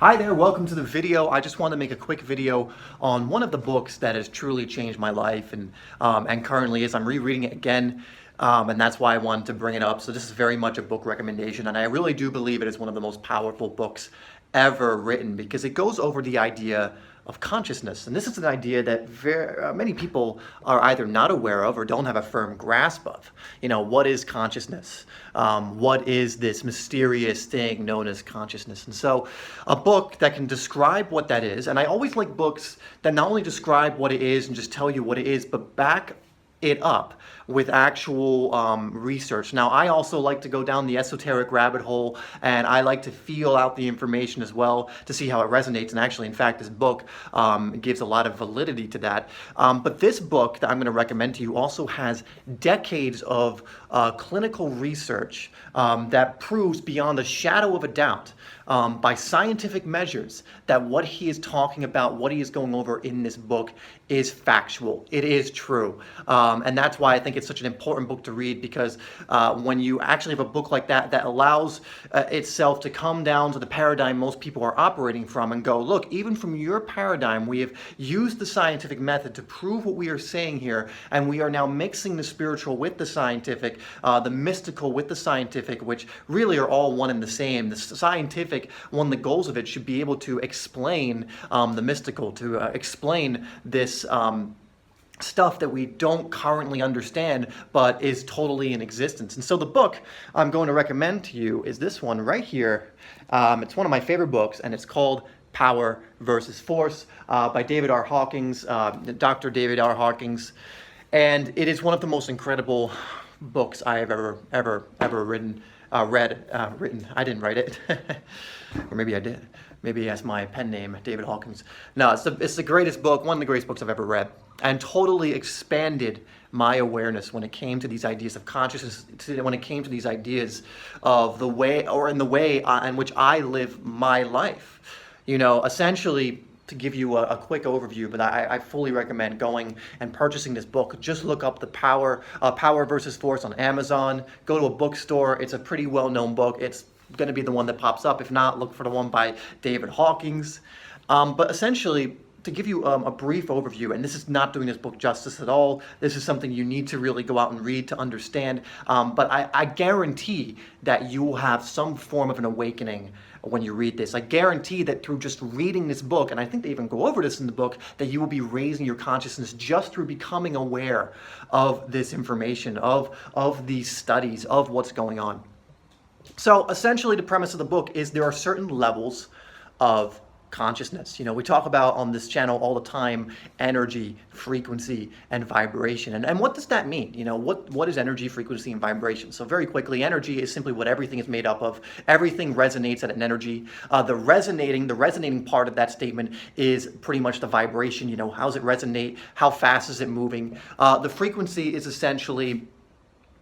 Hi there, welcome to the video. I just want to make a quick video on one of the books that has truly changed my life and currently is. I'm rereading it again, and that's why I wanted to bring it up. So this is very much a book recommendation, and I really do believe it is one of the most powerful books ever written because it goes over the idea of consciousness. And this is an idea that many people are either not aware of or don't have a firm grasp of. You know, what is consciousness? What is this mysterious thing known as consciousness? And so a book that can describe what that is, and I always like books that not only describe what it is and just tell you what it is, but back it up with actual research. Now, I also like to go down the esoteric rabbit hole, and I like to feel out the information as well to see how it resonates. And actually, in fact, this book gives a lot of validity to that. But this book that I'm going to recommend to you also has decades of clinical research that proves beyond a shadow of a doubt by scientific measures that what he is talking about, what he is going over in this book is factual. It is true. And that's why I think it's such an important book to read, because when you actually have a book like that that allows itself to come down to the paradigm most people are operating from and go, look, even from your paradigm, we have used the scientific method to prove what we are saying here, and we are now mixing the spiritual with the scientific, the mystical with the scientific, which really are all one and the same. The scientific, one of the goals of it should be able to explain the mystical, to explain this stuff that we don't currently understand but is totally in existence. And so the book I'm going to recommend to you is this one right here. It's one of my favorite books, and it's called Power versus Force by David R. Hawkins, Dr. David R. Hawkins. And it is one of the most incredible books I have ever read. I didn't write it. Or maybe I did. Maybe that's my pen name, David Hawkins. No, it's the greatest book, one of the greatest books I've ever read, and totally expanded my awareness when it came to these ideas of consciousness, when it came to these ideas of the way, or in the way in which I live my life. You know, essentially, to give you a quick overview, but I fully recommend going and purchasing this book. Just look up the Power versus Force on Amazon. Go to a bookstore. It's a pretty well-known book. It's going to be the one that pops up. If not, look for the one by David Hawkins. But essentially, to give you a brief overview, and this is not doing this book justice at all. This is something you need to really go out and read to understand. But I guarantee that you will have some form of an awakening when you read this. I guarantee that through just reading this book, and I think they even go over this in the book, that you will be raising your consciousness just through becoming aware of this information, of these studies, of what's going on. So essentially the premise of the book is there are certain levels of consciousness. You know, we talk about on this channel all the time energy, frequency, and vibration. And what does that mean? You know, what is energy, frequency, and vibration? So very quickly, energy is simply what everything is made up of. Everything resonates at an energy. The resonating part of that statement is pretty much the vibration. You know, how does it resonate? How fast is it moving? The frequency is essentially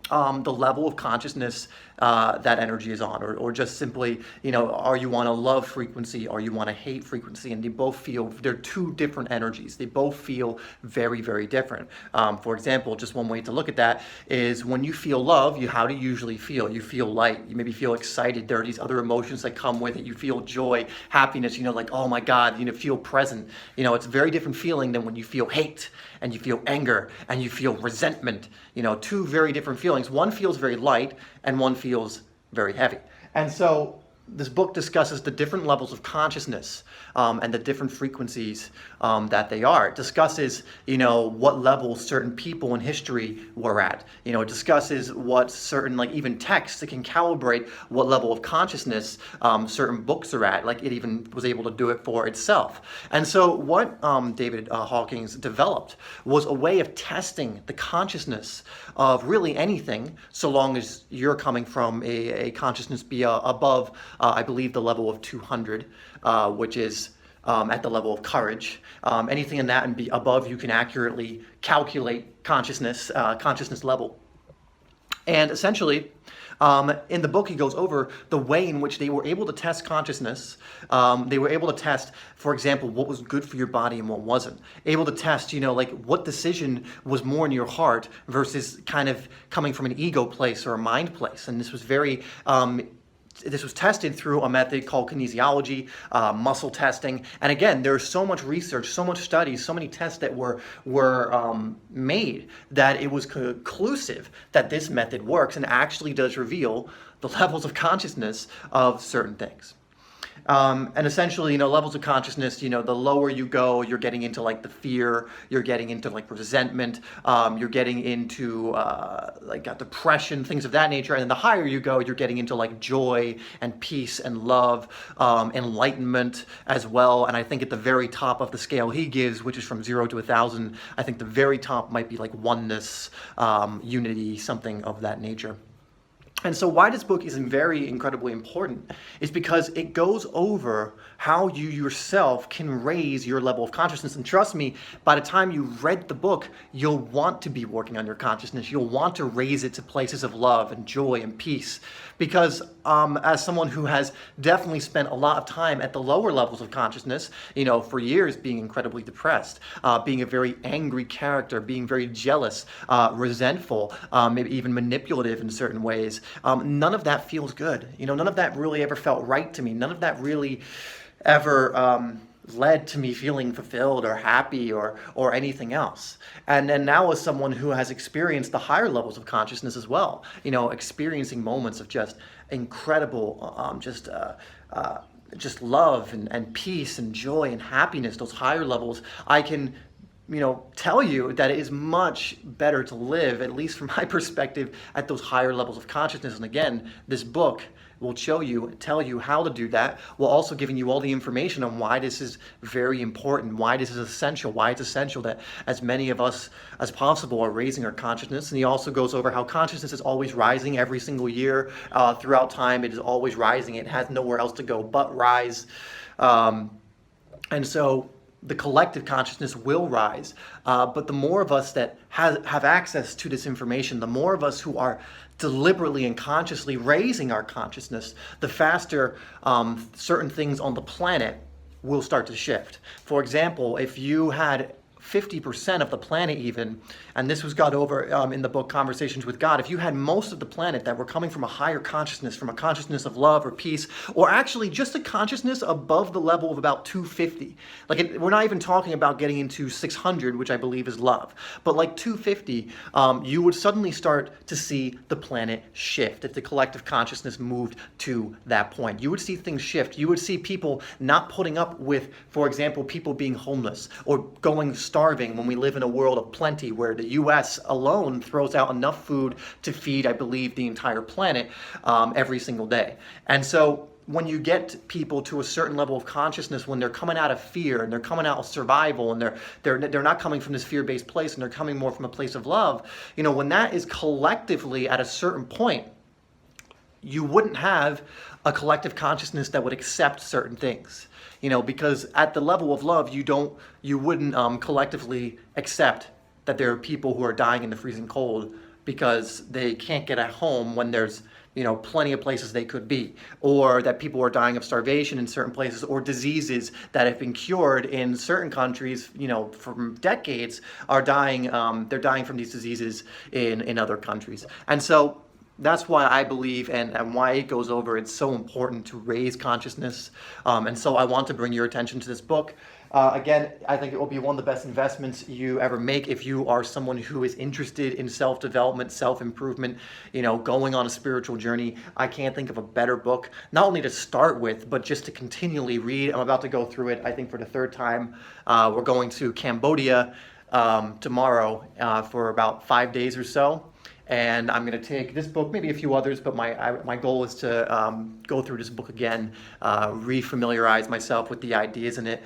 the level of consciousness that energy is on, or just simply, you know, are you on a love frequency, or you want a hate frequency? And they both feel, they're two different energies. They both feel very, very different. For example, just one way to look at that is when you feel love, how do you usually feel? You feel light. You maybe feel excited. There are these other emotions that come with it. You feel joy, happiness, you know, like, oh my God, you know, feel present. You know, it's a very different feeling than when you feel hate and you feel anger and you feel resentment. You know, two very different feelings. One feels very light and one feels very heavy. And so this book discusses the different levels of consciousness and the different frequencies that they are. It discusses, you know, what level certain people in history were at. You know, it discusses what certain, like even texts that can calibrate what level of consciousness certain books are at. Like it even was able to do it for itself. And so what David Hawkins developed was a way of testing the consciousness of really anything, so long as you're coming from a consciousness above I believe the level of 200, which is at the level of courage. Anything in that and be above, you can accurately calculate consciousness level. And essentially, in the book, he goes over the way in which they were able to test consciousness. They were able to test, for example, what was good for your body and what wasn't. Able to test, you know, like what decision was more in your heart versus kind of coming from an ego place or a mind place. And this was very this was tested through a method called kinesiology, muscle testing. And again, there's so much research, so much studies, so many tests that were made that it was conclusive that this method works and actually does reveal the levels of consciousness of certain things. And essentially, levels of consciousness, the lower you go, you're getting into like the fear, you're getting into like resentment, you're getting into like depression, things of that nature. And then the higher you go, you're getting into like joy and peace and love, enlightenment as well. And I think at the very top of the scale he gives, which is from 0 to 1,000, I think the very top might be like oneness, unity, something of that nature. And so why this book is very incredibly important is because it goes over how you yourself can raise your level of consciousness. And trust me, by the time you read the book, you'll want to be working on your consciousness. You'll want to raise it to places of love and joy and peace. Because as someone who has definitely spent a lot of time at the lower levels of consciousness, for years being incredibly depressed, being a very angry character, being very jealous, resentful, maybe even manipulative in certain ways, none of that feels good. None of that really ever felt right to me. None of that really ever led to me feeling fulfilled or happy or anything else. And then now as someone who has experienced the higher levels of consciousness as well, experiencing moments of just incredible, just love and peace and joy and happiness, those higher levels, I can tell you that it is much better to live, at least from my perspective, at those higher levels of consciousness. And again, this book will tell you how to do that, while also giving you all the information on why this is very important, why this is essential, why it's essential that as many of us as possible are raising our consciousness. And he also goes over how consciousness is always rising every single year. Throughout time, it is always rising. It has nowhere else to go but rise. And so the collective consciousness will rise. But the more of us that have access to this information, the more of us who are deliberately and consciously raising our consciousness, the faster certain things on the planet will start to shift. For example, if you had 50% of the planet even, and this was got over in the book Conversations with God, if you had most of the planet that were coming from a higher consciousness, from a consciousness of love or peace, or actually just a consciousness above the level of about 250, we're not even talking about getting into 600, which I believe is love, but like 250, you would suddenly start to see the planet shift if the collective consciousness moved to that point. You would see things shift. You would see people not putting up with, for example, people being homeless or going starving when we live in a world of plenty where the U.S. alone throws out enough food to feed, I believe, the entire planet every single day. And so when you get people to a certain level of consciousness, when they're coming out of fear and they're coming out of survival and they're not coming from this fear-based place and they're coming more from a place of love, when that is collectively at a certain point, you wouldn't have a collective consciousness that would accept certain things. Because at the level of love, you wouldn't collectively accept that there are people who are dying in the freezing cold because they can't get a home when there's plenty of places they could be, or that people are dying of starvation in certain places, or diseases that have been cured in certain countries, for decades are dying. They're dying from these diseases in other countries, and so. That's why I believe and why it goes over, it's so important to raise consciousness. And so I want to bring your attention to this book. Again, I think it will be one of the best investments you ever make if you are someone who is interested in self-development, self-improvement, going on a spiritual journey. I can't think of a better book, not only to start with, but just to continually read. I'm about to go through it, I think, for the third time. We're going to Cambodia tomorrow for about 5 days or so. And I'm going to take this book, maybe a few others, but my goal is to go through this book again, re-familiarize myself with the ideas in it,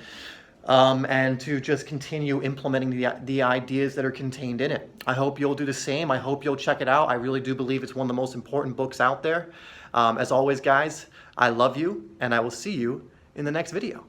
and to just continue implementing the ideas that are contained in it. I hope you'll do the same. I hope you'll check it out. I really do believe it's one of the most important books out there. As always, guys, I love you, and I will see you in the next video.